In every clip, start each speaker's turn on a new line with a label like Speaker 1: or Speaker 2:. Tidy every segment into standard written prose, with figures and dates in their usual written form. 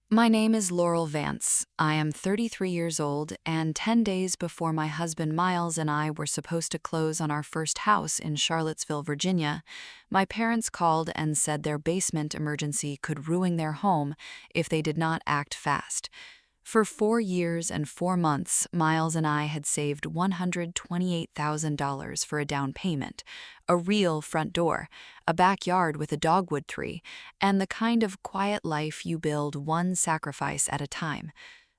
Speaker 1: My name is Laurel Vance. I am 33 years old, and 10 days before my husband Miles and I were supposed to close on our first house in Charlottesville, Virginia, my parents called and said their basement emergency could ruin their home if they did not act fast. For 4 years and 4 months, Miles and I had saved $128,000 for a down payment, a real front door, a backyard with a dogwood tree, and the kind of quiet life you build one sacrifice at a time.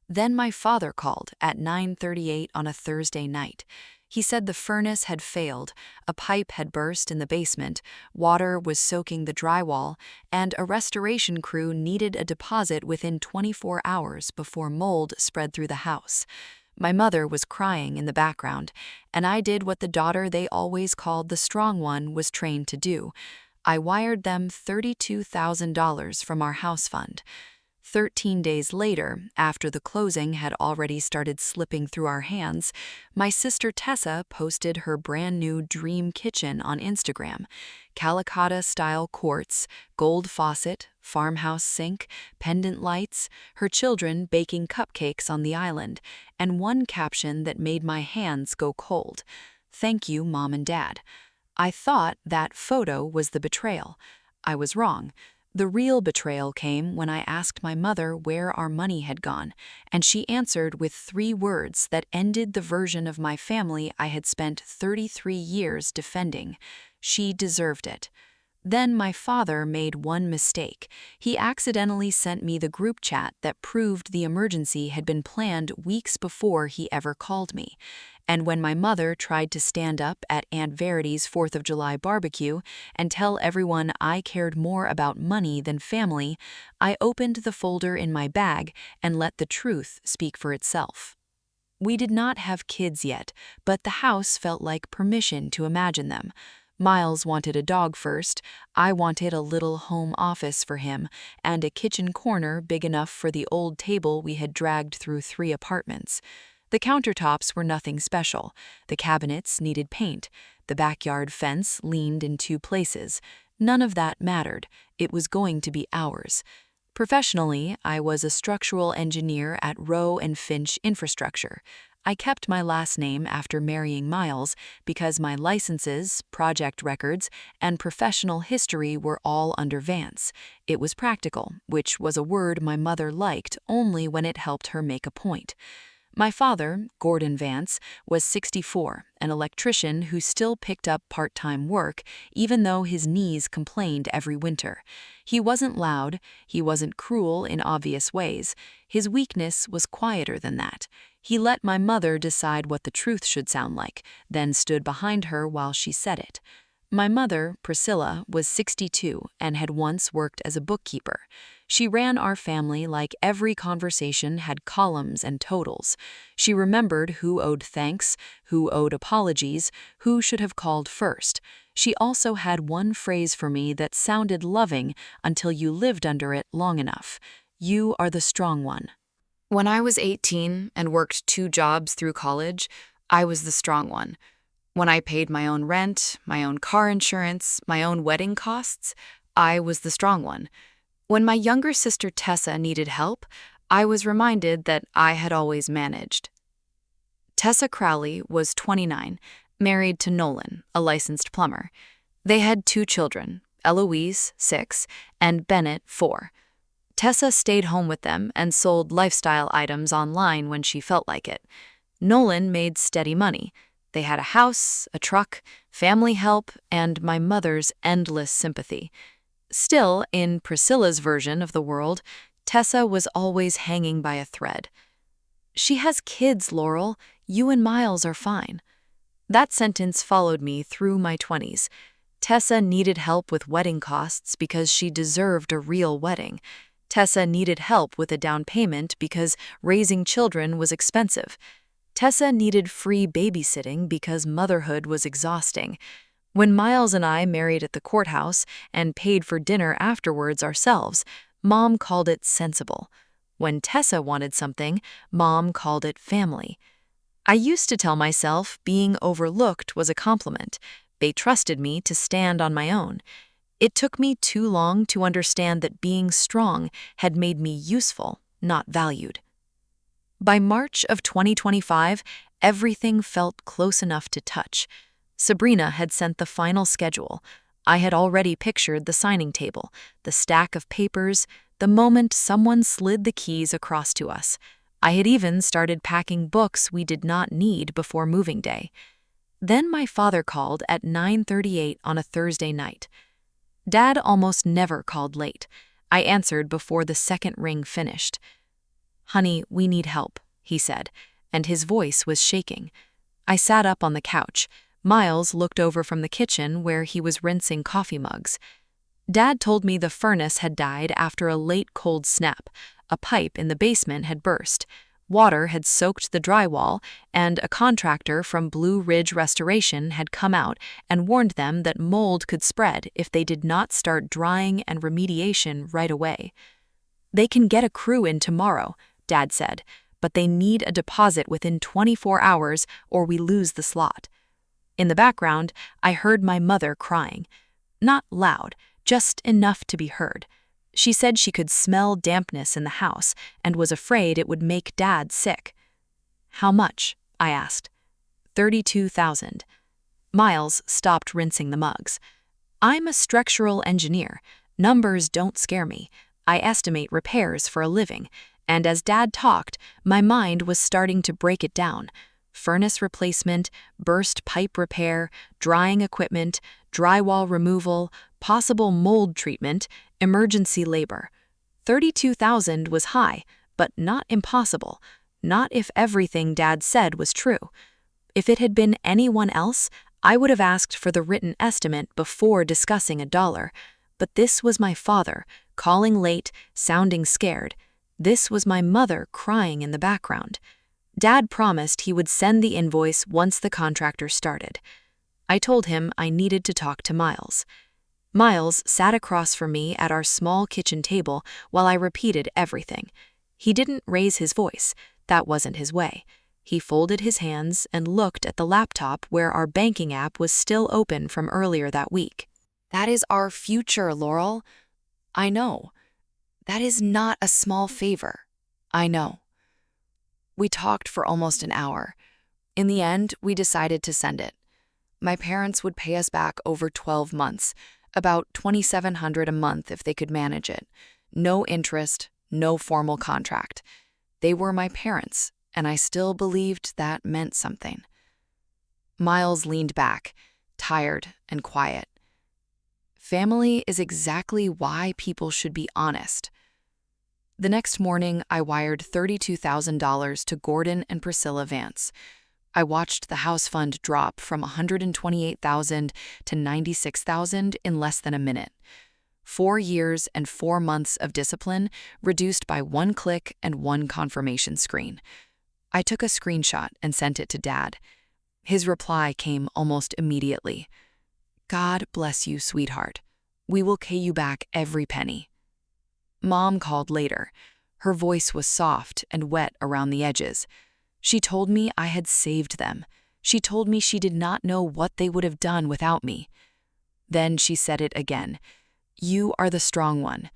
Speaker 1: Then my father called at 9:38 on a Thursday night. He said the furnace had failed, a pipe had burst in the basement, water was soaking the drywall, and a restoration crew needed a deposit within 24 hours before mold spread through the house. My mother was crying in the background, and I did what the daughter they always called the strong one was trained to do. I wired them $32,000 from our house fund. 13 days later, after the closing had already started slipping through our hands, my sister Tessa posted her brand new dream kitchen on Instagram. Calicotta-style quartz, gold faucet, farmhouse sink, pendant lights, her children baking cupcakes on the island, and one caption that made my hands go cold. "Thank you, Mom and Dad." I thought that photo was the betrayal. I was wrong. The real betrayal came when I asked my mother where our money had gone, and she answered with 3 words that ended the version of my family I had spent 33 years defending. She deserved it. Then my father made one mistake. He accidentally sent me the group chat that proved the emergency had been planned weeks before he ever called me. And when my mother tried to stand up at Aunt Verity's 4th of July barbecue and tell everyone I cared more about money than family, I opened the folder in my bag and let the truth speak for itself. We did not have kids yet, but the house felt like permission to imagine them. Miles wanted a dog first, I wanted a little home office for him, and a kitchen corner big enough for the old table we had dragged through 3 apartments. The countertops were nothing special. The cabinets needed paint. The backyard fence leaned in 2 places. None of that mattered. It was going to be ours. Professionally, I was a structural engineer at Rowe and Finch Infrastructure. I kept my last name after marrying Miles because my licenses, project records, and professional history were all under Vance. It was practical, which was a word my mother liked only when it helped her make a point. My father, Gordon Vance, was 64, an electrician who still picked up part-time work even though his knees complained every winter. He wasn't loud, he wasn't cruel in obvious ways. His weakness was quieter than that. He let my mother decide what the truth should sound like, then stood behind her while she said it. My mother, Priscilla, was 62 and had once worked as a bookkeeper. She ran our family like every conversation had columns and totals. She remembered who owed thanks, who owed apologies, who should have called first. She also had one phrase for me that sounded loving until you lived under it long enough. "You are the strong one." When I was 18 and worked 2 jobs through college, I was the strong one. When I paid my own rent, my own car insurance, my own wedding costs, I was the strong one. When my younger sister Tessa needed help, I was reminded that I had always managed. Tessa Crowley was 29, married to Nolan, a licensed plumber. They had 2 children, Eloise, 6, and Bennett, 4. Tessa stayed home with them and sold lifestyle items online when she felt like it. Nolan made steady money. They had a house, a truck, family help, and my mother's endless sympathy. Still, in Priscilla's version of the world, Tessa was always hanging by a thread. "She has kids, Laurel. You and Miles are fine." That sentence followed me through my 20s. Tessa needed help with wedding costs because she deserved a real wedding. Tessa needed help with a down payment because raising children was expensive. Tessa needed free babysitting because motherhood was exhausting. When Miles and I married at the courthouse and paid for dinner afterwards ourselves, Mom called it sensible. When Tessa wanted something, Mom called it family. I used to tell myself being overlooked was a compliment. They trusted me to stand on my own. It took me too long to understand that being strong had made me useful, not valued. By March of 2025, everything felt close enough to touch. Sabrina had sent the final schedule. I had already pictured the signing table, the stack of papers, the moment someone slid the keys across to us. I had even started packing books we did not need before moving day. Then my father called at 9:38 on a Thursday night. Dad almost never called late. I answered before the second ring finished. "Honey, we need help," he said, and his voice was shaking. I sat up on the couch. Miles looked over from the kitchen where he was rinsing coffee mugs. Dad told me the furnace had died after a late cold snap. A pipe in the basement had burst. Water had soaked the drywall, and a contractor from Blue Ridge Restoration had come out and warned them that mold could spread if they did not start drying and remediation right away. "They can get a crew in tomorrow," Dad said, "but they need a deposit within 24 hours or we lose the slot." In the background, I heard my mother crying. Not loud, just enough to be heard. She said she could smell dampness in the house and was afraid it would make Dad sick. "How much?" I asked. $32,000. Miles stopped rinsing the mugs. "I'm a structural engineer. Numbers don't scare me. I estimate repairs for a living." And as Dad talked, my mind was starting to break it down. Furnace replacement, burst pipe repair, drying equipment, drywall removal, possible mold treatment, emergency labor. 32,000 was high, but not impossible. Not if everything Dad said was true. If it had been anyone else, I would have asked for the written estimate before discussing a dollar. But this was my father, calling late, sounding scared. This was my mother crying in the background. Dad promised he would send the invoice once the contractor started. I told him I needed to talk to Miles. Miles sat across from me at our small kitchen table while I repeated everything. He didn't raise his voice. That wasn't his way. He folded his hands and looked at the laptop where our banking app was still open from earlier that week. "That is our future, Laurel." "I know. That is not a small favor." "I know." We talked for almost an hour. In the end, we decided to send it. My parents would pay us back over 12 months, about $2,700 a month if they could manage it. No interest, no formal contract. They were my parents, and I still believed that meant something. Miles leaned back, tired and quiet. Family is exactly why people should be honest. The next morning, I wired $32,000 to Gordon and Priscilla Vance. I watched the house fund drop from $128,000 to $96,000 in less than a minute. 4 years and 4 months of discipline reduced by one click and one confirmation screen. I took a screenshot and sent it to Dad. His reply came almost immediately. "God bless you, sweetheart. We will pay you back every penny." Mom called later. Her voice was soft and wet around the edges. She told me I had saved them. She told me she did not know what they would have done without me. Then she said it again. "You are the strong one."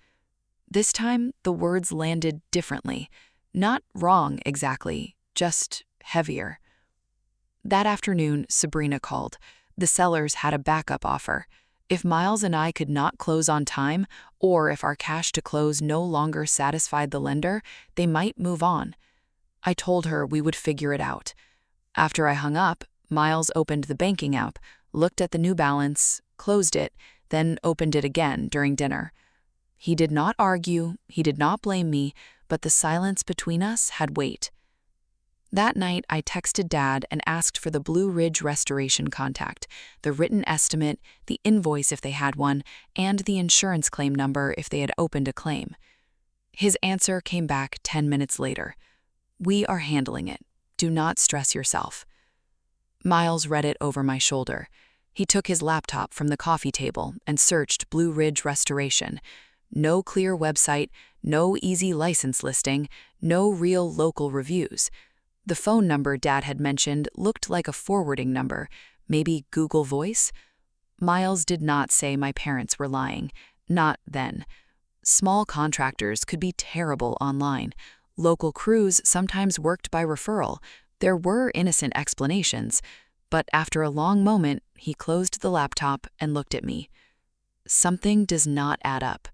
Speaker 1: This time, the words landed differently. Not wrong exactly, just heavier. That afternoon, Sabrina called. The sellers had a backup offer. If Miles and I could not close on time, or if our cash to close no longer satisfied the lender, they might move on. I told her we would figure it out. After I hung up, Miles opened the banking app, looked at the new balance, closed it, then opened it again during dinner. He did not argue, he did not blame me, but the silence between us had weight. That night, I texted Dad and asked for the Blue Ridge Restoration contact, the written estimate, the invoice if they had one, and the insurance claim number if they had opened a claim. His answer came back 10 minutes later. "We are handling it. Do not stress yourself." Miles read it over my shoulder. He took his laptop from the coffee table and searched Blue Ridge Restoration. No clear website, no easy license listing, no real local reviews. The phone number Dad had mentioned looked like a forwarding number, maybe Google Voice. Miles did not say my parents were lying. Not then. Small contractors could be terrible online. Local crews sometimes worked by referral. There were innocent explanations. But after a long moment, he closed the laptop and looked at me. Something does not add up.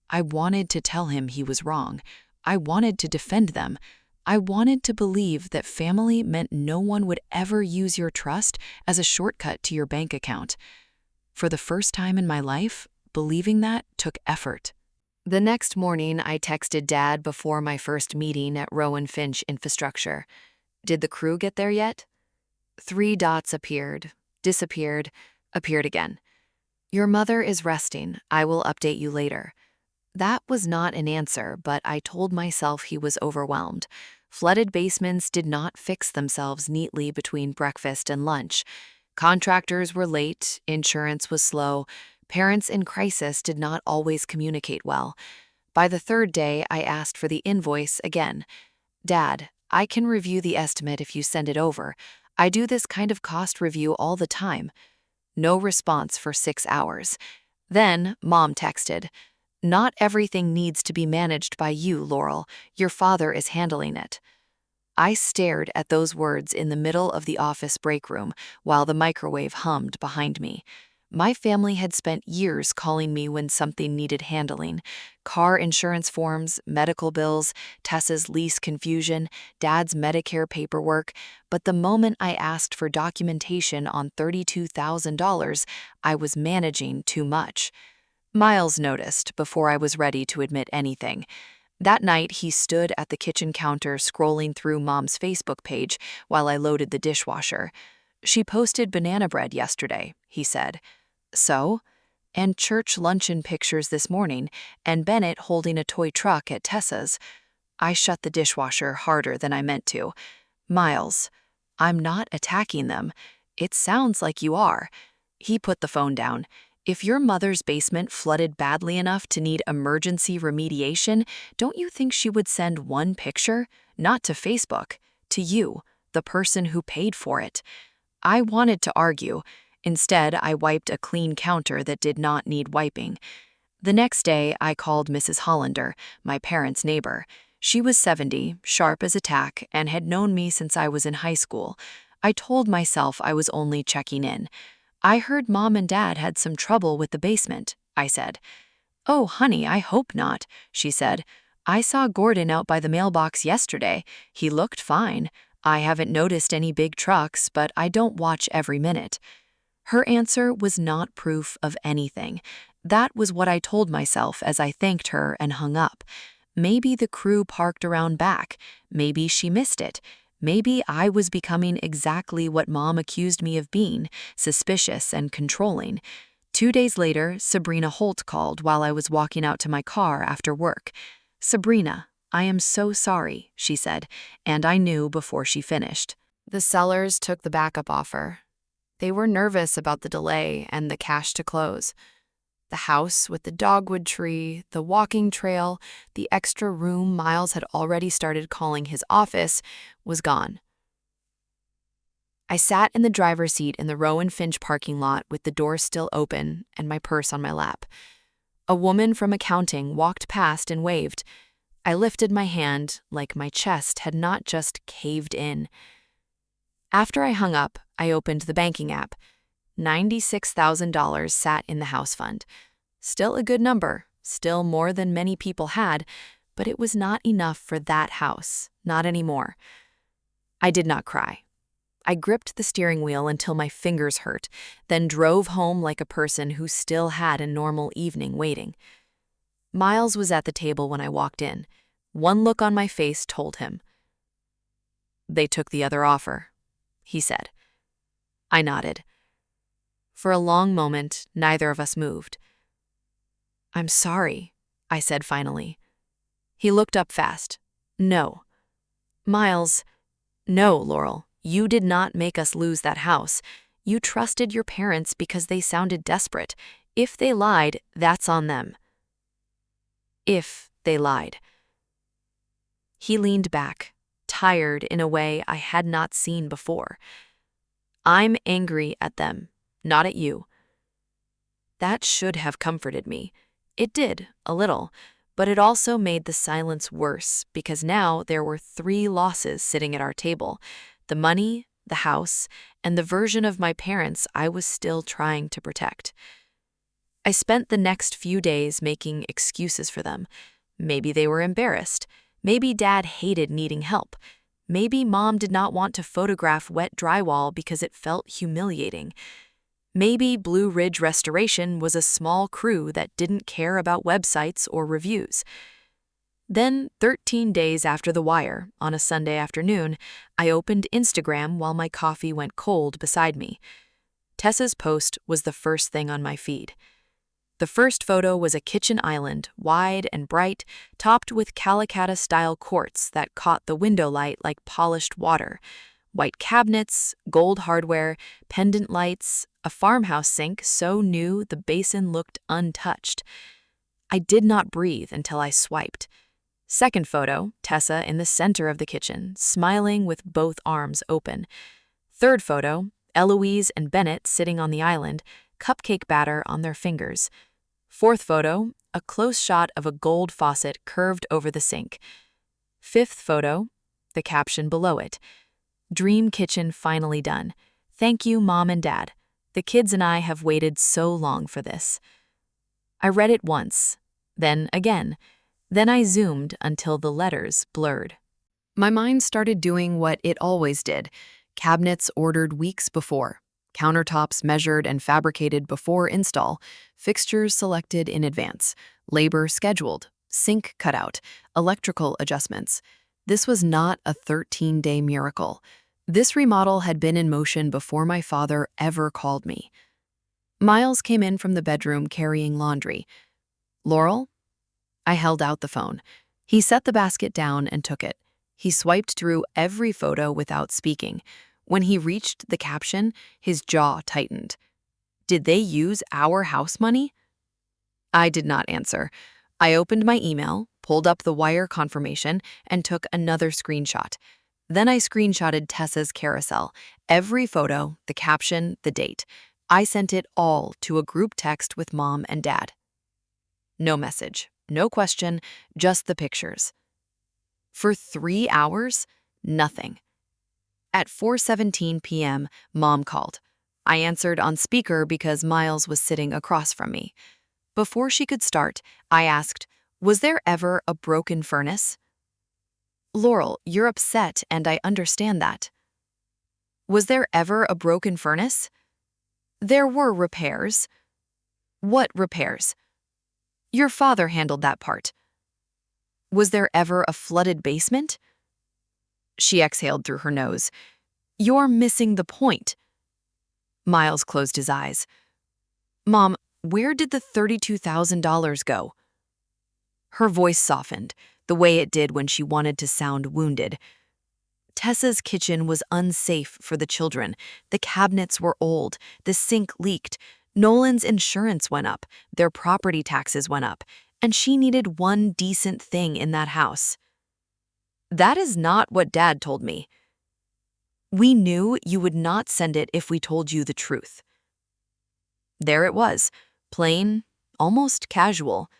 Speaker 1: I wanted to tell him he was wrong. I wanted to defend them. I wanted to believe that family meant no one would ever use your trust as a shortcut to your bank account. For the first time in my life, believing that took effort. The next morning, I texted Dad before my first meeting at Rowan Finch Infrastructure. Did the crew get there yet? 3 dots appeared, disappeared, appeared again. Your mother is resting. I will update you later. That was not an answer, but I told myself he was overwhelmed. Flooded basements did not fix themselves neatly between breakfast and lunch. Contractors were late, insurance was slow, parents in crisis did not always communicate well. By the 3rd day, I asked for the invoice again. Dad, I can review the estimate if you send it over. I do this kind of cost review all the time. No response for 6 hours. Then, Mom texted, Not everything needs to be managed by you, Laurel. Your father is handling it. I stared at those words in the middle of the office break room while the microwave hummed behind me. My family had spent years calling me when something needed handling. Car insurance forms, medical bills, Tessa's lease confusion, Dad's Medicare paperwork. But the moment I asked for documentation on $32,000, I was managing too much. Miles noticed before I was ready to admit anything. That night, he stood at the kitchen counter scrolling through Mom's Facebook page while I loaded the dishwasher. She posted banana bread yesterday, he said. So? And church luncheon pictures this morning, and Bennett holding a toy truck at Tessa's. I shut the dishwasher harder than I meant to. Miles, I'm not attacking them. It sounds like you are. He put the phone down. If your mother's basement flooded badly enough to need emergency remediation, don't you think she would send one picture? Not to Facebook, to you, the person who paid for it. I wanted to argue. Instead, I wiped a clean counter that did not need wiping. The next day, I called Mrs. Hollander, my parents' neighbor. She was 70, sharp as a tack, and had known me since I was in high school. I told myself I was only checking in. I heard Mom and Dad had some trouble with the basement, I said. Oh, honey, I hope not, she said. I saw Gordon out by the mailbox yesterday. He looked fine. I haven't noticed any big trucks, but I don't watch every minute. Her answer was not proof of anything. That was what I told myself as I thanked her and hung up. Maybe the crew parked around back. Maybe she missed it. Maybe I was becoming exactly what Mom accused me of being, suspicious and controlling. 2 days later, Sabrina Holt called while I was walking out to my car after work. Sabrina, I am so sorry, she said, and I knew before she finished. The sellers took the backup offer. They were nervous about the delay and the cash to close. The house with the dogwood tree, the walking trail, the extra room Miles had already started calling his office, was gone. I sat in the driver's seat in the Rowan Finch parking lot with the door still open and my purse on my lap. A woman from accounting walked past and waved. I lifted my hand like my chest had not just caved in. After I hung up, I opened the banking app. $96,000 sat in the house fund. Still a good number, still more than many people had, but it was not enough for that house, not anymore. I did not cry. I gripped the steering wheel until my fingers hurt, then drove home like a person who still had a normal evening waiting. Miles was at the table when I walked in. One look on my face told him. They took the other offer, he said. I nodded. For a long moment, neither of us moved. I'm sorry, I said finally. He looked up fast. No. Miles, no, Laurel, you did not make us lose that house. You trusted your parents because they sounded desperate. If they lied, that's on them. If they lied. He leaned back, tired in a way I had not seen before. I'm angry at them, not at you. That should have comforted me. It did, a little, but it also made the silence worse because now there were three losses sitting at our table: the money, the house, and the version of my parents I was still trying to protect. I spent the next few days making excuses for them. Maybe they were embarrassed. Maybe Dad hated needing help. Maybe Mom did not want to photograph wet drywall because it felt humiliating. Maybe Blue Ridge Restoration was a small crew that didn't care about websites or reviews. Then, 13 days after The Wire, on a Sunday afternoon, I opened Instagram while my coffee went cold beside me. Tessa's post was the first thing on my feed. The first photo was a kitchen island, wide and bright, topped with Calacatta-style quartz that caught the window light like polished water. White cabinets, gold hardware, pendant lights, a farmhouse sink so new the basin looked untouched. I did not breathe until I swiped. Second photo, Tessa in the center of the kitchen, smiling with both arms open. Third photo, Eloise and Bennett sitting on the island, cupcake batter on their fingers. Fourth photo, a close shot of a gold faucet curved over the sink. Fifth photo, the caption below it: "Dream kitchen finally done. Thank you, Mom and Dad. The kids and I have waited so long for this." I read it once, then again. Then I zoomed until the letters blurred. My mind started doing what it always did: cabinets ordered weeks before, countertops measured and fabricated before install, fixtures selected in advance, labor scheduled, sink cutout, electrical adjustments. This was not a 13-day miracle. This remodel had been in motion before my father ever called me. Miles came in from the bedroom carrying laundry. "Laurel?" I held out the phone. He set the basket down and took it. He swiped through every photo without speaking. When he reached the caption, his jaw tightened. Did they use our house money? I did not answer. I opened my email, pulled up the Wire confirmation, and took another screenshot. Then I screenshotted Tessa's carousel, every photo, the caption, the date. I sent it all to a group text with Mom and Dad. No message, no question, just the pictures. For 3 hours, nothing. At 4:17 p.m., Mom called. I answered on speaker because Miles was sitting across from me. Before she could start, I asked, "Was there ever a broken furnace?" "Laurel, you're upset, and I understand that." "Was there ever a broken furnace?" "There were repairs." "What repairs?" "Your father handled that part." "Was there ever a flooded basement?" She exhaled through her nose. "You're missing the point." Miles closed his eyes. "Mom, where did the $32,000 go?" Her voice softened, the way it did when she wanted to sound wounded. Tessa's kitchen was unsafe for the children. The cabinets were old, the sink leaked, Nolan's insurance went up, their property taxes went up, and she needed one decent thing in that house. "That is not what Dad told me." "We knew you would not send it if we told you the truth." There it was, plain, almost casual.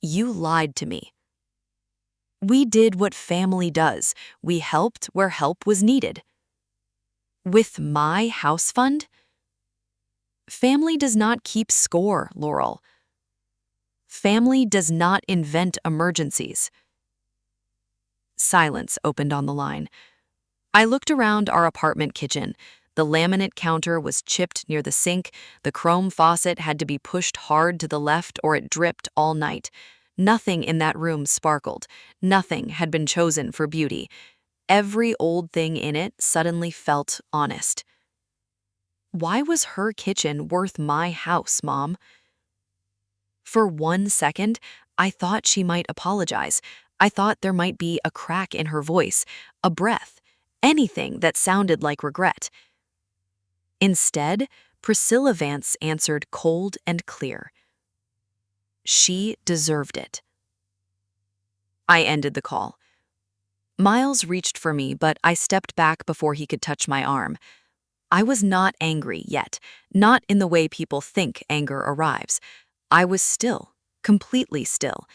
Speaker 1: "You lied to me." "We did what family does. We helped where help was needed." "With my house fund?" "Family does not keep score, Laurel. Family does not invent emergencies." Silence opened on the line. I looked around our apartment kitchen. The laminate counter was chipped near the sink. The chrome faucet had to be pushed hard to the left or it dripped all night. Nothing in that room sparkled. Nothing had been chosen for beauty. Every old thing in it suddenly felt honest. Why was her kitchen worth my house, Mom? For 1 second, I thought she might apologize. I thought there might be a crack in her voice, a breath, anything that sounded like regret. Instead, Priscilla Vance answered cold and clear. She deserved it. I ended the call. Miles reached for me, but I stepped back before he could touch my arm. I was not angry yet, not in the way people think anger arrives. I was still, completely still,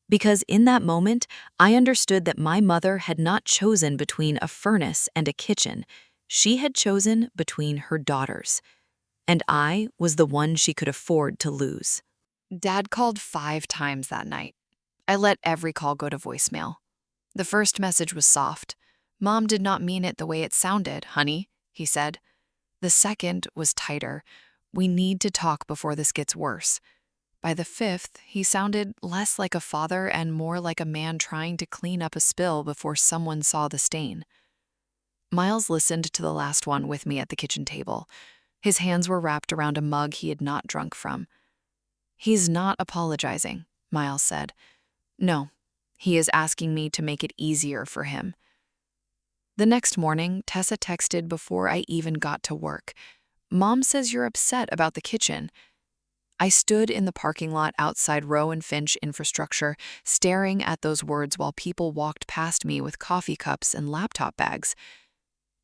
Speaker 1: because in that moment, I understood that my mother had not chosen between a furnace and a kitchen. She had chosen between her daughters, and I was the one she could afford to lose. Dad called 5 times that night. I let every call go to voicemail. The first message was soft. "Mom did not mean it the way it sounded, honey," he said. The second was tighter. "We need to talk before this gets worse." By the fifth, he sounded less like a father and more like a man trying to clean up a spill before someone saw the stain. Miles listened to the last one with me at the kitchen table. His hands were wrapped around a mug he had not drunk from. "He's not apologizing," Miles said. "No, he is asking me to make it easier for him." The next morning, Tessa texted before I even got to work. "Mom says you're upset about the kitchen." I stood in the parking lot outside Rowe and Finch Infrastructure, staring at those words while people walked past me with coffee cups and laptop bags.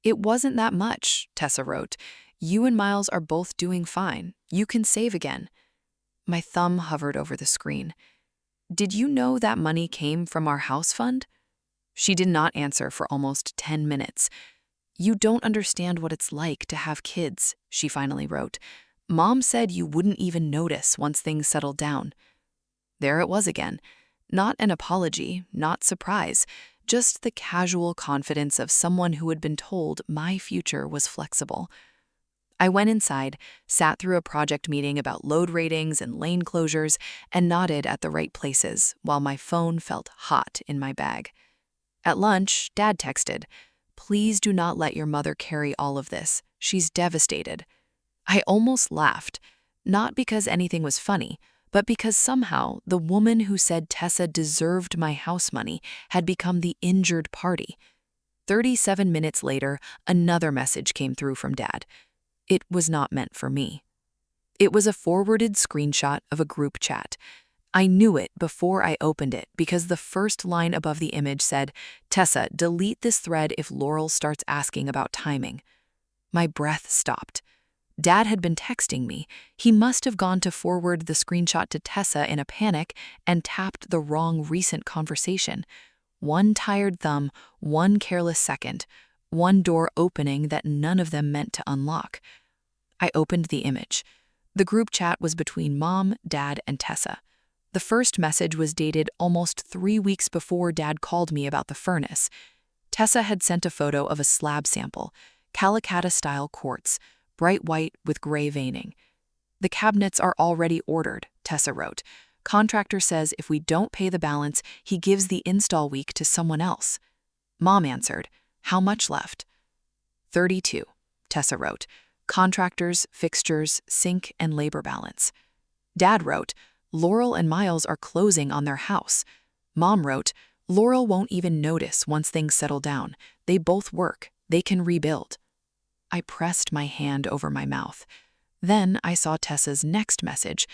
Speaker 1: "It wasn't that much," Tessa wrote. "You and Miles are both doing fine. You can save again." My thumb hovered over the screen. "Did you know that money came from our house fund?" She did not answer for almost 10 minutes. "You don't understand what it's like to have kids," she finally wrote. "Mom said you wouldn't even notice once things settled down." There it was again. Not an apology, not surprise, just the casual confidence of someone who had been told my future was flexible. I went inside, sat through a project meeting about load ratings and lane closures, and nodded at the right places while my phone felt hot in my bag. At lunch, Dad texted, "Please do not let your mother carry all of this. She's devastated." I almost laughed, not because anything was funny, but because somehow the woman who said Tessa deserved my house money had become the injured party. 37 minutes later, another message came through from Dad. It was not meant for me. It was a forwarded screenshot of a group chat. I knew it before I opened it because the first line above the image said, "Tessa, delete this thread if Laurel starts asking about timing." My breath stopped. Dad had been texting me. He must have gone to forward the screenshot to Tessa in a panic and tapped the wrong recent conversation. One tired thumb, one careless second, one door opening that none of them meant to unlock. I opened the image. The group chat was between Mom, Dad, and Tessa. The first message was dated almost 3 weeks before Dad called me about the furnace. Tessa had sent a photo of a slab sample, Calacatta-style quartz, bright white with gray veining. "The cabinets are already ordered," Tessa wrote. "Contractor says if we don't pay the balance, he gives the install week to someone else." Mom answered, "How much left?" 32, Tessa wrote. "Contractors, fixtures, sink, and labor balance." Dad wrote, "Laurel and Miles are closing on their house." Mom wrote, "Laurel won't even notice once things settle down. They both work. They can rebuild." I pressed my hand over my mouth. Then I saw Tessa's next message.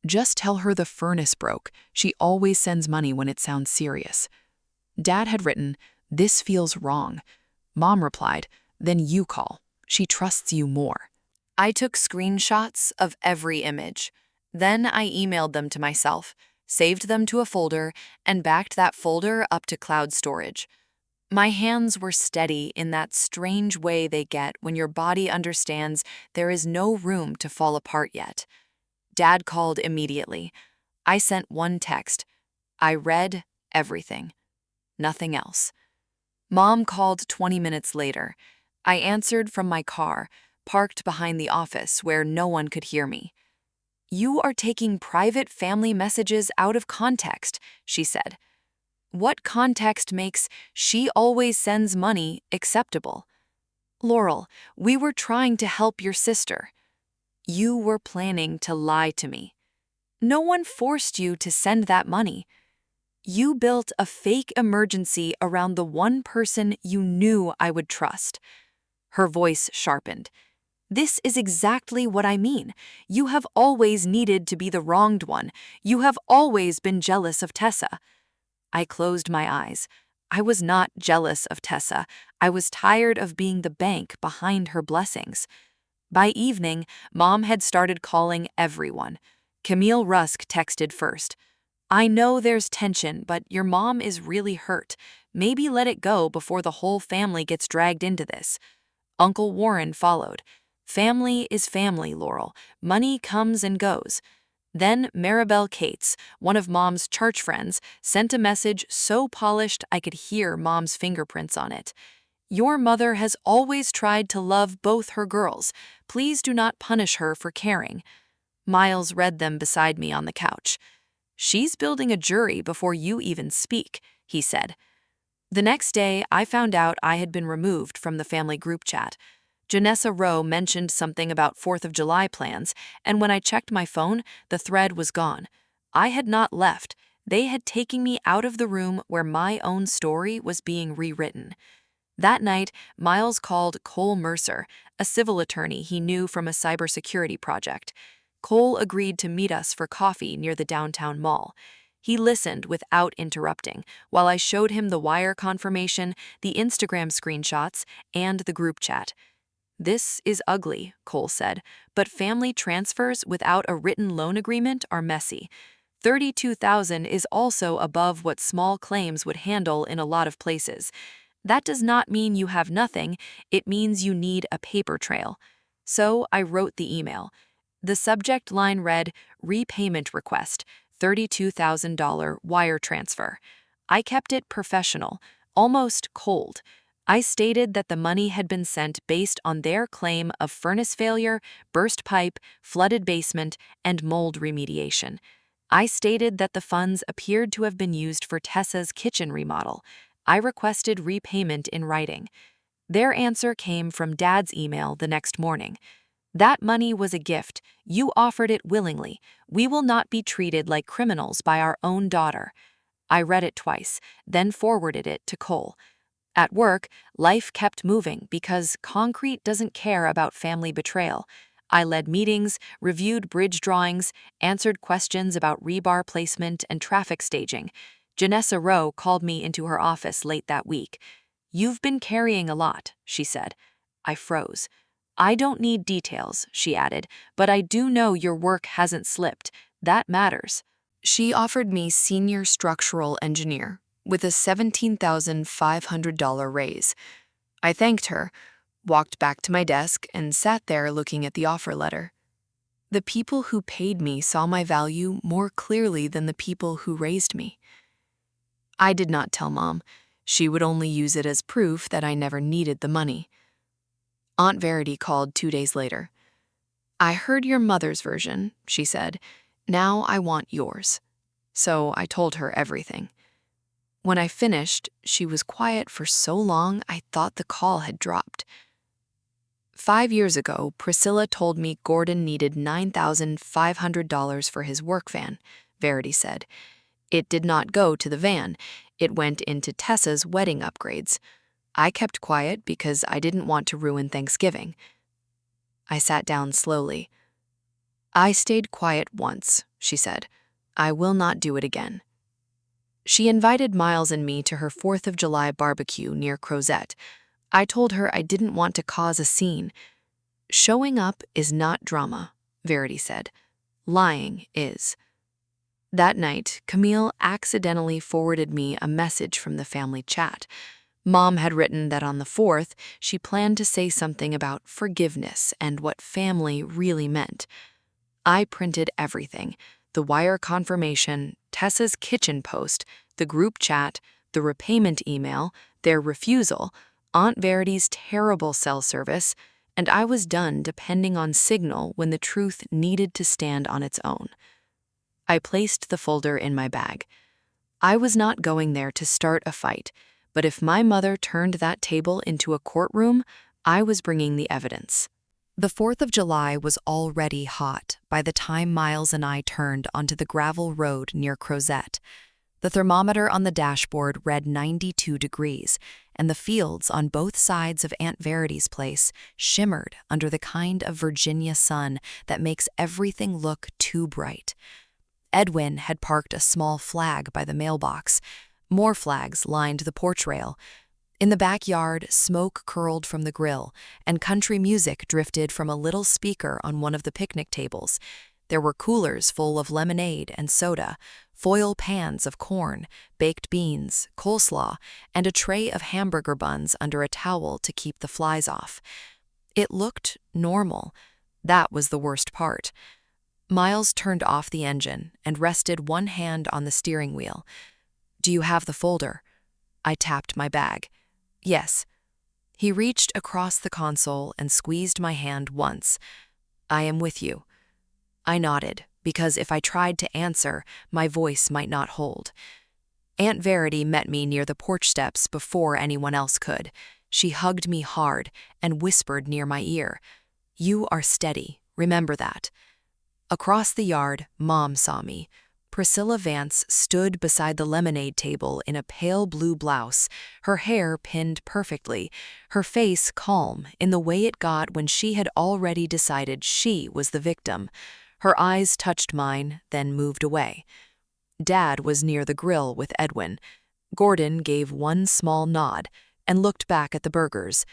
Speaker 1: "Just tell her the furnace broke. She always sends money when it sounds serious." Dad had written, "This feels wrong." Mom replied, "Then you call. She trusts you more." I took screenshots of every image. Then I emailed them to myself, saved them to a folder, and backed that folder up to cloud storage. My hands were steady in that strange way they get when your body understands there is no room to fall apart yet. Dad called immediately. I sent one text. I read everything. Nothing else. Mom called 20 minutes later. I answered from my car, parked behind the office where no one could hear me. "You are taking private family messages out of context," she said. "What context makes 'she always sends money' acceptable? Laurel, we were trying to help your sister. You were planning to lie to me. No one forced you to send that money. You built a fake emergency around the one person you knew I would trust." Her voice sharpened. "This is exactly what I mean. You have always needed to be the wronged one. You have always been jealous of Tessa." I closed my eyes. I was not jealous of Tessa. I was tired of being the bank behind her blessings. By evening, Mom had started calling everyone. Camille Rusk texted first. "I know there's tension, but your mom is really hurt. Maybe let it go before the whole family gets dragged into this." Uncle Warren followed. "Family is family, Laurel. Money comes and goes." Then Maribel Cates, one of Mom's church friends, sent a message so polished I could hear Mom's fingerprints on it. "Your mother has always tried to love both her girls. Please do not punish her for caring." Miles read them beside me on the couch. "She's building a jury before you even speak," he said. The next day, I found out I had been removed from the family group chat. Janessa Rowe mentioned something about 4th of July plans, and when I checked my phone, the thread was gone. I had not left. They had taken me out of the room where my own story was being rewritten. That night, Miles called Cole Mercer, a civil attorney he knew from a cybersecurity project. Cole agreed to meet us for coffee near the downtown mall. He listened without interrupting while I showed him the wire confirmation, the Instagram screenshots, and the group chat. "This is ugly," Cole said, "but family transfers without a written loan agreement are messy. 32,000 is also above what small claims would handle in a lot of places. That does not mean you have nothing, it means you need a paper trail." So I wrote the email. The subject line read, "Repayment request, $32,000 wire transfer." I kept it professional, almost cold. I stated that the money had been sent based on their claim of furnace failure, burst pipe, flooded basement, and mold remediation. I stated that the funds appeared to have been used for Tessa's kitchen remodel. I requested repayment in writing. Their answer came from Dad's email the next morning. "That money was a gift. You offered it willingly. We will not be treated like criminals by our own daughter." I read it twice, then forwarded it to Cole. At work, life kept moving because concrete doesn't care about family betrayal. I led meetings, reviewed bridge drawings, answered questions about rebar placement and traffic staging. Janessa Rowe called me into her office late that week. "You've been carrying a lot," she said. I froze. "I don't need details," she added, "but I do know your work hasn't slipped. That matters." She offered me senior structural engineer with a $17,500 raise. I thanked her, walked back to my desk, and sat there looking at the offer letter. The people who paid me saw my value more clearly than the people who raised me. I did not tell Mom. She would only use it as proof that I never needed the money. Aunt Verity called 2 days later. "I heard your mother's version," she said. "Now I want yours." So I told her everything. When I finished, she was quiet for so long I thought the call had dropped. 5 years ago, Priscilla told me Gordon needed $9,500 for his work van, Verity said. It did not go to the van. It went into Tessa's wedding upgrades. I kept quiet because I didn't want to ruin Thanksgiving. I sat down slowly. "I stayed quiet once," she said. "I will not do it again." She invited Miles and me to her 4th of July barbecue near Crozet. I told her I didn't want to cause a scene. "Showing up is not drama," Verity said. "Lying is." That night, Camille accidentally forwarded me a message from the family chat. Mom had written that on the 4th, she planned to say something about forgiveness and what family really meant. I printed everything: the wire confirmation, Tessa's kitchen post, the group chat, the repayment email, their refusal, Aunt Verity's terrible cell service, and I was done depending on signal when the truth needed to stand on its own. I placed the folder in my bag. I was not going there to start a fight, but if my mother turned that table into a courtroom, I was bringing the evidence. The 4th of July was already hot by the time Miles and I turned onto the gravel road near Crozet. The thermometer on the dashboard read 92 degrees, and the fields on both sides of Aunt Verity's place shimmered under the kind of Virginia sun that makes everything look too bright. Edwin had parked a small flag by the mailbox. More flags lined the porch rail. In the backyard, smoke curled from the grill, and country music drifted from a little speaker on one of the picnic tables. There were coolers full of lemonade and soda, foil pans of corn, baked beans, coleslaw, and a tray of hamburger buns under a towel to keep the flies off. It looked normal. That was the worst part. Miles turned off the engine and rested one hand on the steering wheel. "Do you have the folder?" I tapped my bag. "Yes." He reached across the console and squeezed my hand once. "I am with you." I nodded, because if I tried to answer, my voice might not hold. Aunt Verity met me near the porch steps before anyone else could. She hugged me hard and whispered near my ear, "You are steady, remember that." Across the yard, Mom saw me. Priscilla Vance stood beside the lemonade table in a pale blue blouse, her hair pinned perfectly, her face calm in the way it got when she had already decided she was the victim. Her eyes touched mine, then moved away. Dad was near the grill with Edwin. Gordon gave one small nod and looked back at the burgers.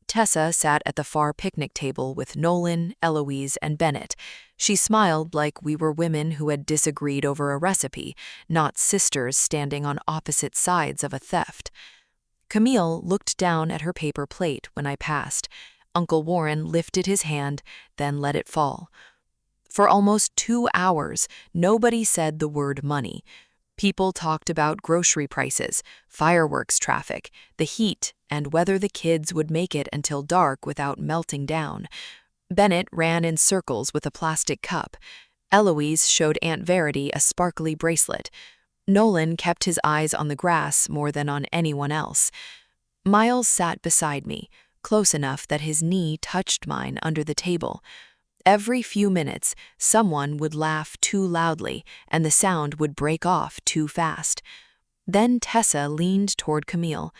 Speaker 1: Tessa sat at the far picnic table with Nolan, Eloise, and Bennett. She smiled like we were women who had disagreed over a recipe, not sisters standing on opposite sides of a theft. Camille looked down at her paper plate when I passed. Uncle Warren lifted his hand, then let it fall. For almost 2 hours, nobody said the word money. People talked about grocery prices, fireworks traffic, the heat, and whether the kids would make it until dark without melting down. Bennett ran in circles with a plastic cup. Eloise showed Aunt Verity a sparkly bracelet. Nolan kept his eyes on the grass more than on anyone else. Miles sat beside me, close enough that his knee touched mine under the table. Every few minutes, someone would laugh too loudly, and the sound would break off too fast. Then Tessa leaned toward Camille.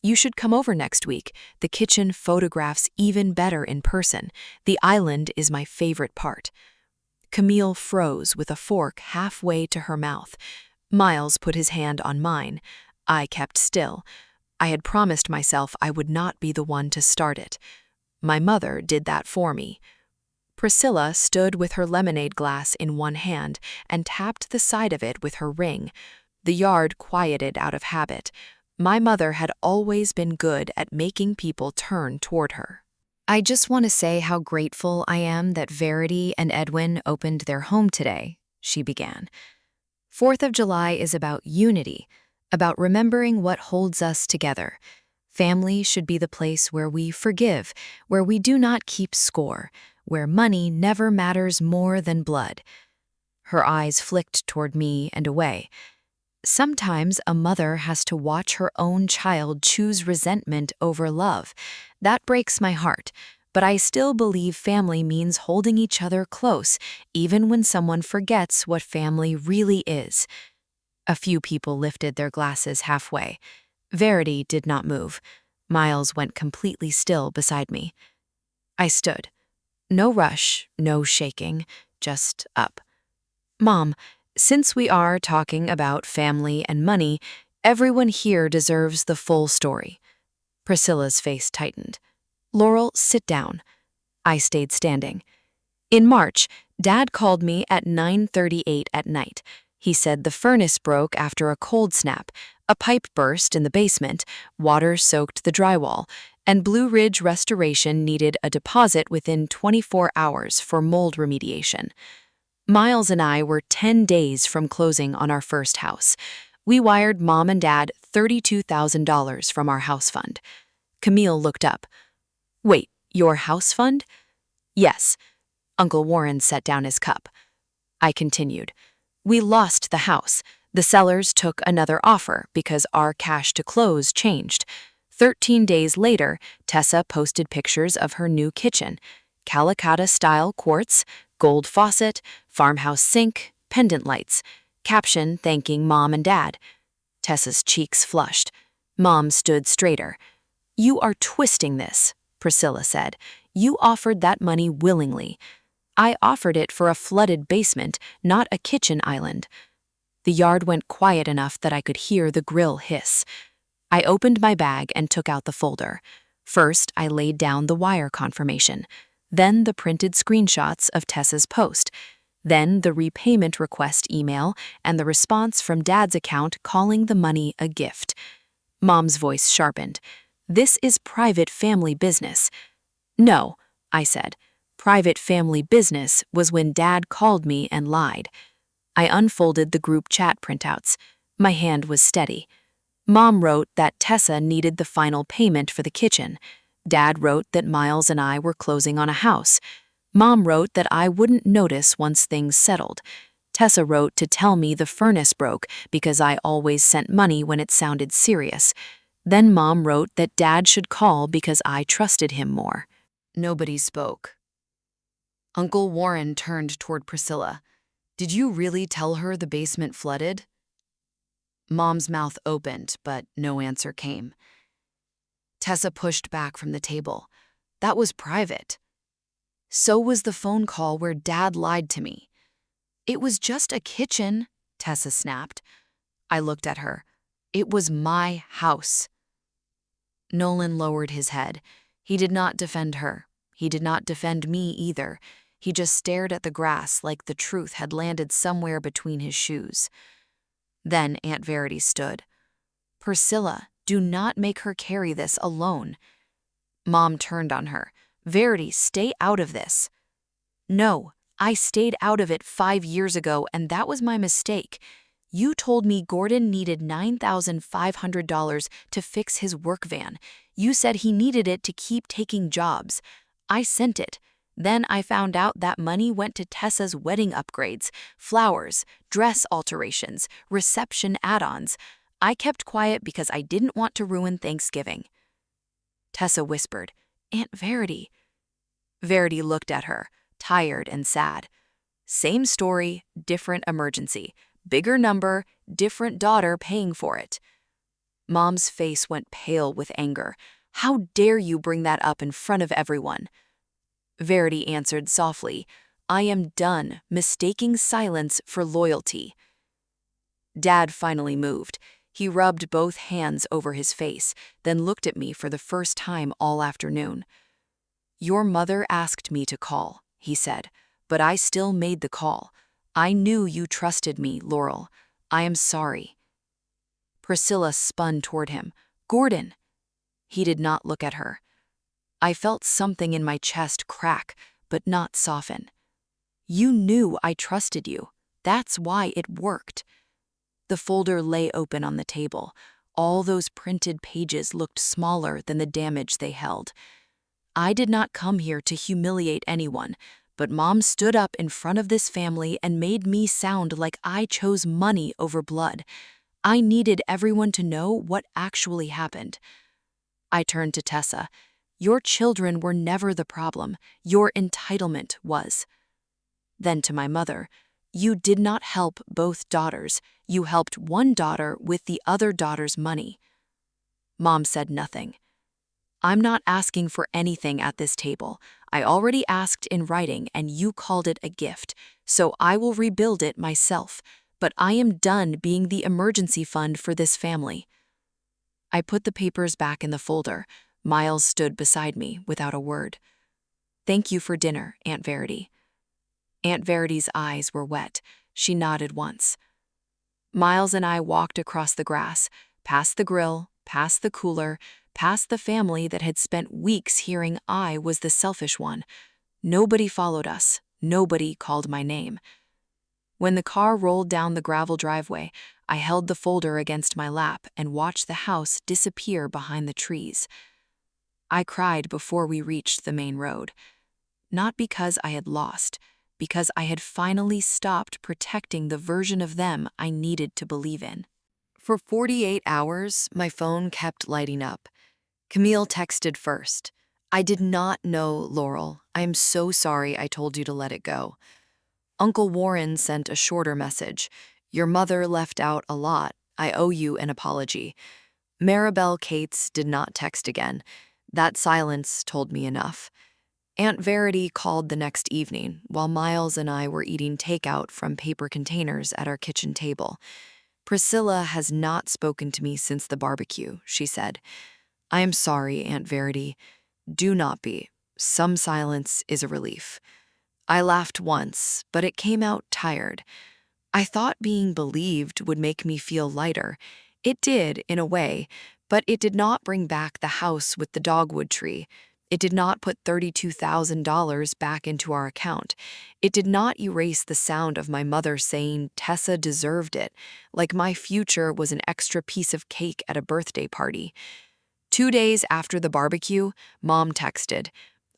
Speaker 1: "You should come over next week. The kitchen photographs even better in person. The island is my favorite part." Camille froze with a fork halfway to her mouth. Miles put his hand on mine. I kept still. I had promised myself I would not be the one to start it. My mother did that for me. Priscilla stood with her lemonade glass in one hand and tapped the side of it with her ring. The yard quieted out of habit. My mother had always been good at making people turn toward her. "I just want to say how grateful I am that Verity and Edwin opened their home today," she began. "4th of July is about unity, about remembering what holds us together. Family should be the place where we forgive, where we do not keep score, where money never matters more than blood." Her eyes flicked toward me and away. "Sometimes a mother has to watch her own child choose resentment over love. That breaks my heart, but I still believe family means holding each other close, even when someone forgets what family really is." A few people lifted their glasses halfway. Verity did not move. Miles went completely still beside me. I stood. No rush, no shaking, just up. "Mom, since we are talking about family and money, everyone here deserves the full story." Priscilla's face tightened. "Laurel, sit down." I stayed standing. "In March, Dad called me at 9:38 at night. He said the furnace broke after a cold snap, a pipe burst in the basement, water soaked the drywall, and Blue Ridge Restoration needed a deposit within 24 hours for mold remediation. Miles and I were 10 days from closing on our first house. We wired Mom and Dad $32,000 from our house fund." Camille looked up. "Wait, your house fund?" "Yes." Uncle Warren set down his cup. I continued. "We lost the house. The sellers took another offer because our cash to close changed. 13 days later, Tessa posted pictures of her new kitchen. Calicut-style quartz, gold faucet, farmhouse sink, pendant lights. Caption thanking Mom and Dad. Tessa's cheeks flushed. Mom stood straighter. "You are twisting this," Priscilla said. "You offered that money willingly. I offered it for a flooded basement, not a kitchen island." The yard went quiet enough that I could hear the grill hiss. I opened my bag and took out the folder. First, I laid down the wire confirmation, then the printed screenshots of Tessa's post, then the repayment request email and the response from Dad's account calling the money a gift. Mom's voice sharpened. "This is private family business." "No," I said. "Private family business was when Dad called me and lied." I unfolded the group chat printouts. My hand was steady. Mom wrote that Tessa needed the final payment for the kitchen. Dad wrote that Miles and I were closing on a house. Mom wrote that I wouldn't notice once things settled. Tessa wrote to tell me the furnace broke because I always sent money when it sounded serious. Then Mom wrote that Dad should call because I trusted him more. Nobody spoke. Uncle Warren turned toward Priscilla. "Did you really tell her the basement flooded?" Mom's mouth opened, but no answer came. Tessa pushed back from the table. "That was private." "So was the phone call where Dad lied to me." "It was just a kitchen," Tessa snapped. I looked at her. "It was my house." Nolan lowered his head. He did not defend her. He did not defend me either. He just stared at the grass like the truth had landed somewhere between his shoes. Then Aunt Verity stood. "Priscilla, do not make her carry this alone." Mom turned on her. "Verity, stay out of this." "No, I stayed out of it 5 years ago, and that was my mistake. You told me Gordon needed $9,500 to fix his work van. You said he needed it to keep taking jobs. I sent it. Then I found out that money went to Tessa's wedding upgrades, flowers, dress alterations, reception add-ons. I kept quiet because I didn't want to ruin Thanksgiving." Tessa whispered, "Aunt Verity." Verity looked at her, tired and sad. "Same story, different emergency. Bigger number, different daughter paying for it." Mom's face went pale with anger. "How dare you bring that up in front of everyone?" Verity answered softly, "I am done mistaking silence for loyalty." Dad finally moved. He rubbed both hands over his face, then looked at me for the first time all afternoon. "Your mother asked me to call," he said, "but I still made the call. I knew you trusted me, Laurel. I am sorry." Priscilla spun toward him. "Gordon!" He did not look at her. I felt something in my chest crack, but not soften. "You knew I trusted you. That's why it worked." The folder lay open on the table. All those printed pages looked smaller than the damage they held. I did not come here to humiliate anyone, but Mom stood up in front of this family and made me sound like I chose money over blood. I needed everyone to know what actually happened. I turned to Tessa. "Your children were never the problem. Your entitlement was." Then to my mother, "You did not help both daughters. You helped one daughter with the other daughter's money." Mom said nothing. "I'm not asking for anything at this table. I already asked in writing and you called it a gift, so I will rebuild it myself. But I am done being the emergency fund for this family." I put the papers back in the folder. Miles stood beside me without a word. "Thank you for dinner, Aunt Verity." Aunt Verity's eyes were wet. She nodded once. Miles and I walked across the grass, past the grill, past the cooler, past the family that had spent weeks hearing I was the selfish one. Nobody followed us. Nobody called my name. When the car rolled down the gravel driveway, I held the folder against my lap and watched the house disappear behind the trees. I cried before we reached the main road. Not because I had lost, because I had finally stopped protecting the version of them I needed to believe in. For 48 hours, my phone kept lighting up. Camille texted first. "I did not know, Laurel. I am so sorry I told you to let it go." Uncle Warren sent a shorter message. "Your mother left out a lot. I owe you an apology." Maribel Cates did not text again. That silence told me enough. Aunt Verity called the next evening while Miles and I were eating takeout from paper containers at our kitchen table. Priscilla has not spoken to me since the barbecue, she said. I am sorry, Aunt Verity. Do not be. Some silence is a relief. I laughed once, but it came out tired. I thought being believed would make me feel lighter. It did, in a way, but it did not bring back the house with the dogwood tree. It did not put $32,000 back into our account. It did not erase the sound of my mother saying Tessa deserved it, like my future was an extra piece of cake at a birthday party. 2 days after the barbecue, Mom texted,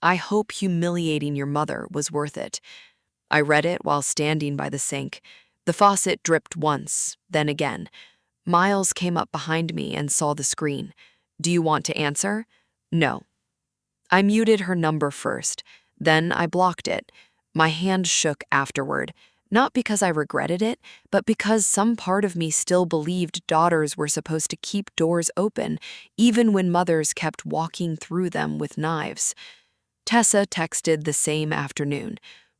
Speaker 1: I hope humiliating your mother was worth it. I read it while standing by the sink. The faucet dripped once, then again. Miles came up behind me and saw the screen. Do you want to answer? No. I muted her number first. Then I blocked it. My hand shook afterward, not because I regretted it, but because some part of me still believed daughters were supposed to keep doors open, even when mothers kept walking through them with knives. Tessa texted the same afternoon.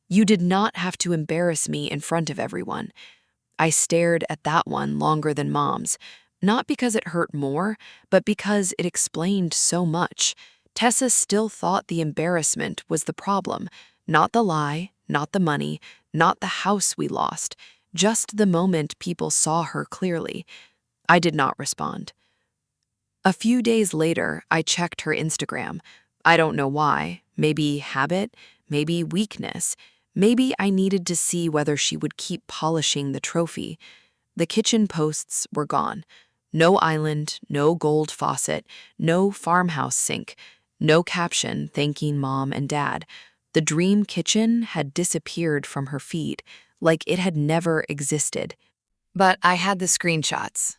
Speaker 1: You did not have to embarrass me in front of everyone. I stared at that one longer than Mom's, not because it hurt more, but because it explained so much. Tessa still thought the embarrassment was the problem, not the lie, not the money, not the house we lost, just the moment people saw her clearly. I did not respond. A few days later, I checked her Instagram. I don't know why. Maybe habit, maybe weakness. Maybe I needed to see whether she would keep polishing the trophy. The kitchen posts were gone. No island, no gold faucet, no farmhouse sink, no caption thanking Mom and Dad. The dream kitchen had disappeared from her feed, like it had never existed. But I had the screenshots.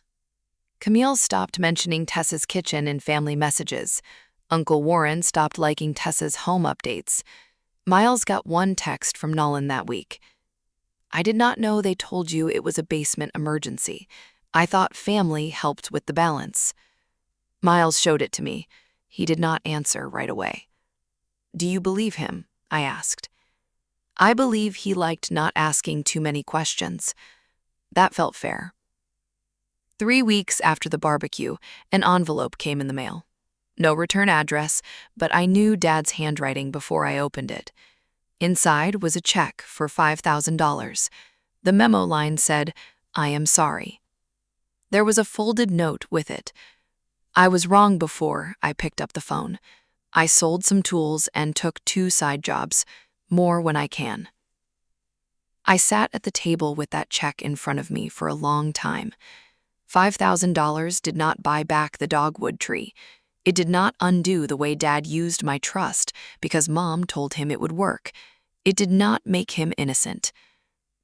Speaker 1: Camille stopped mentioning Tessa's kitchen in family messages. Uncle Warren stopped liking Tessa's home updates. Miles got one text from Nolan that week. I did not know they told you it was a basement emergency. I thought family helped with the balance. Miles showed it to me. He did not answer right away. Do you believe him? I asked. I believe he liked not asking too many questions. That felt fair. 3 weeks after the barbecue, an envelope came in the mail. No return address, but I knew Dad's handwriting before I opened it. Inside was a check for $5,000. The memo line said, I am sorry. There was a folded note with it. I was wrong before I picked up the phone. I sold some tools and took 2 side jobs, more when I can. I sat at the table with that check in front of me for a long time. $5,000 did not buy back the dogwood tree. It did not undo the way Dad used my trust because Mom told him it would work. It did not make him innocent.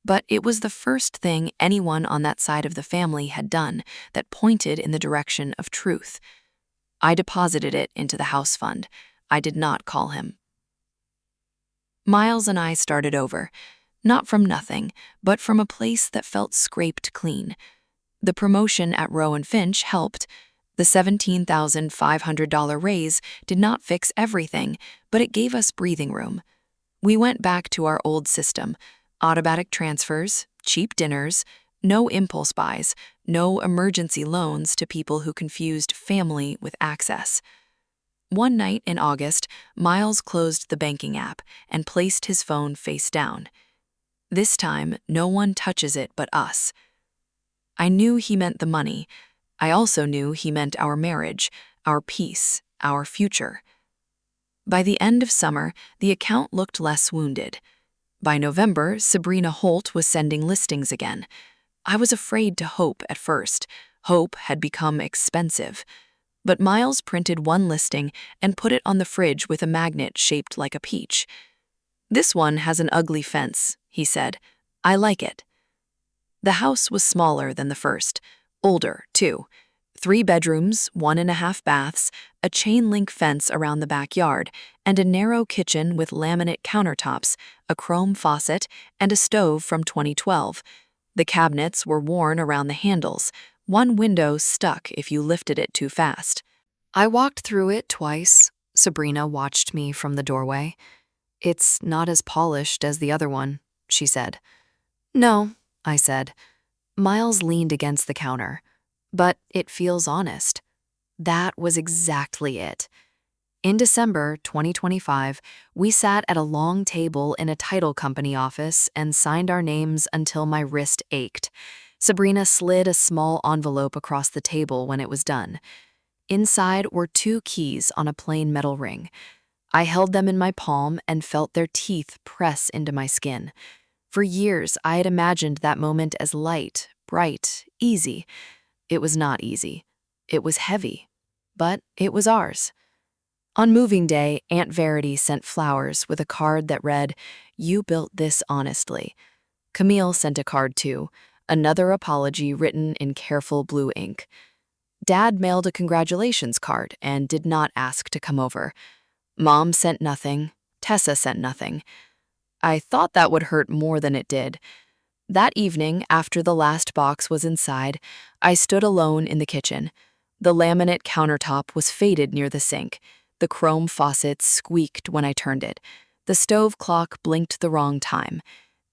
Speaker 1: But it was the first thing anyone on that side of the family had done that pointed in the direction of truth. I deposited it into the house fund. I did not call him. Miles and I started over, not from nothing, but from a place that felt scraped clean. The promotion at Rowe and Finch helped. The $17,500 raise did not fix everything, but it gave us breathing room. We went back to our old system: automatic transfers, cheap dinners, no impulse buys, no emergency loans to people who confused family with access. One night in August, Miles closed the banking app and placed his phone face down. This time, no one touches it but us. I knew he meant the money. I also knew he meant our marriage, our peace, our future. By the end of summer, the account looked less wounded. By November, Sabrina Holt was sending listings again. I was afraid to hope at first. Hope had become expensive. But Miles printed one listing and put it on the fridge with a magnet shaped like a peach. This one has an ugly fence, he said. I like it. The house was smaller than the first, older, too. 3 bedrooms, 1.5 baths, a chain-link fence around the backyard, and a narrow kitchen with laminate countertops, a chrome faucet, and a stove from 2012. The cabinets were worn around the handles. One window stuck if you lifted it too fast. I walked through it twice. Sabrina watched me from the doorway. It's not as polished as the other one, she said. No, I said. Miles leaned against the counter. But it feels honest. That was exactly it. In December 2025, we sat at a long table in a title company office and signed our names until my wrist ached. Sabrina slid a small envelope across the table when it was done. Inside were 2 keys on a plain metal ring. I held them in my palm and felt their teeth press into my skin. For years, I had imagined that moment as light, bright, easy. It was not easy. It was heavy. But it was ours. On moving day, Aunt Verity sent flowers with a card that read, "You built this honestly." Camille sent a card too, another apology written in careful blue ink. Dad mailed a congratulations card and did not ask to come over. Mom sent nothing. Tessa sent nothing. I thought that would hurt more than it did. That evening, after the last box was inside, I stood alone in the kitchen. The laminate countertop was faded near the sink. The chrome faucet squeaked when I turned it. The stove clock blinked the wrong time.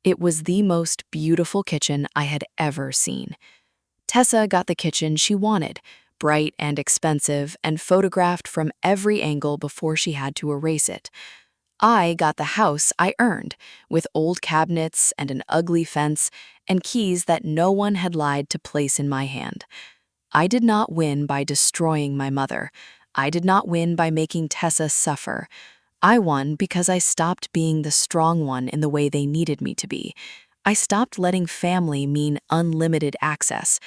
Speaker 1: It was the most beautiful kitchen I had ever seen. Tessa got the kitchen she wanted, bright and expensive, and photographed from every angle before she had to erase it. I got the house I earned, with old cabinets and an ugly fence and keys that no one had lied to place in my hand. I did not win by destroying my mother. I did not win by making Tessa suffer. I won because I stopped being the strong one in the way they needed me to be. I stopped letting family mean unlimited access.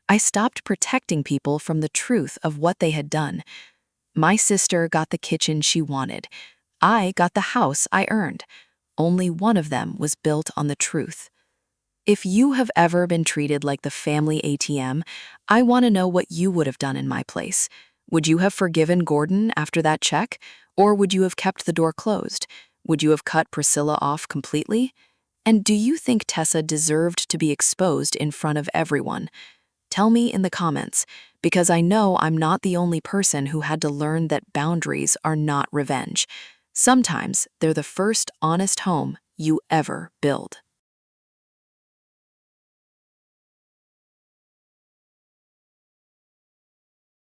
Speaker 1: I stopped protecting people from the truth of what they had done. My sister got the kitchen she wanted. I got the house I earned. Only one of them was built on the truth. If you have ever been treated like the family ATM, I want to know what you would have done in my place. Would you have forgiven Gordon after that check? Or would you have kept the door closed? Would you have cut Priscilla off completely? And do you think Tessa deserved to be exposed in front of everyone? Tell me in the comments, because I know I'm not the only person who had to learn that boundaries are not revenge. Sometimes they're the first honest home you ever build.